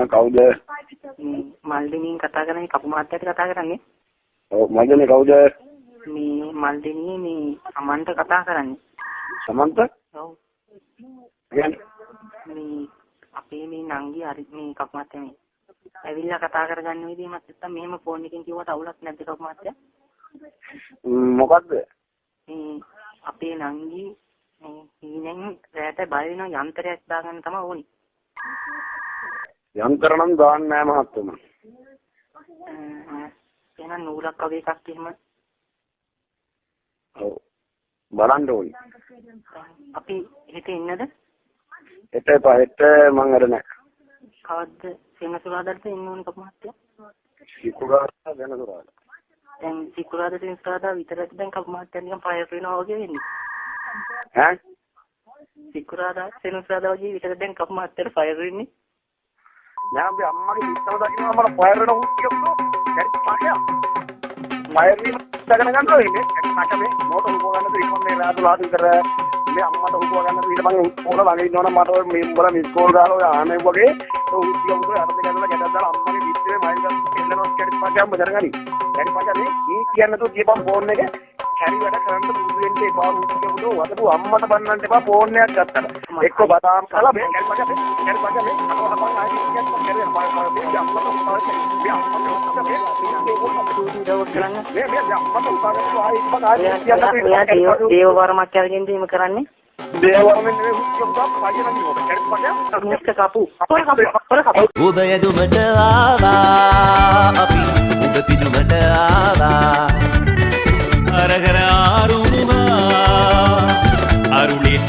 කවුද? මල්දිනී කතා කරන්නේ කපු මාත්‍යට කතා කරන්නේ. ඔව් මල්දිනී කවුද? මේ මල්දිනී මේ සමන්ත කතා කරන්නේ. සමන්ත? ඔව්. කියන්නේ මේ අපේ මේ නංගි හරි මේ කපු මාත්‍යා මේ ඇවිල්ලා කතා කරගන්න විදිහමත් නැත්තම් මෙහෙම ෆෝන් එකකින් කිව්වට අවුලක් නැද්ද කපු මාත්‍යා? මොකද්ද? මේ අපේ නංගි මේ හීනෙන් රැට බය වෙන යන්ත්‍රයක් දාගන්න තමයි ඕනි. යන්ත්‍ර නම් දාන්න නෑ මහත්තයා. එහෙනම් නූලක් වගේ එකක් එහෙම. ඔව්. බලන්න ඕනි. අපි හෙට එන්නද? හෙට එපා. හෙට මං අර නෑ. කවද්ද සෙනසුරාදාට එන්න ඕනේ කපු මහත්තයා? සිකුරාදා වෙනසුරාදා. දැන් සිකුරාදා සෙනසුරාදා විතරක් දැන් කපු මහත්තයා නිකන් ෆයර් වෙනවා වගේ වෙන්නේ. ඈ? සිකුරාදා සෙනසුරාදා වගේ විතර දැන් කපු මහත්තයාට ෆයර් වෙන්නේ. නෑ අපි අම්මගේ ඉස්සම දකින්න මම ෆයර් වෙන උත්තියක්ද? දැන් පාඩියා. ෆයර් වීම දගෙන ගන්නවා ඉන්නේ. මට මේ මොකද උපව ගන්නද ඉක්ම මේ රාදුලාට විතර මේ අම්මට උපව ගන්නද ඊට මං ඕන ළඟ ඉන්නවනම් මට මේ උඹලා මිස් කෝල් දාලා ඔය ආනේ වගේ උත්තිය උඹ අර දෙක ඇදලා ගැටක් දාලා අම්මගේ පිටේ මයිල් ගන්න එල්ලනවා කැඩි පාඩියම් බදරගනි. කැඩි පාඩියා මේ කියන්නේ તો දීපම් ෆෝන් එක කැරි වැඩ කරන්න පුරුදු වෙන්න එපා උත්තිය උඹ වදපු අම්මට බන්නන්න එපා ෆෝන් එකක් ගත්තට. එක්ක බදාම් කාලා මේ කැඩි පාඩියා මේ අනවහපන් ආයි කියන්න කැරේ අම්මට දේව වර්මක් කියලා එහෙම කරන්නේ. දේව වර්මෙන් නෙවෙයි උත්සව පයින් නෝද කැඩපට කපු උදය දුමට ආවා අපි උද පිදුමට ආවා අරගර ආරුණා අරුලේ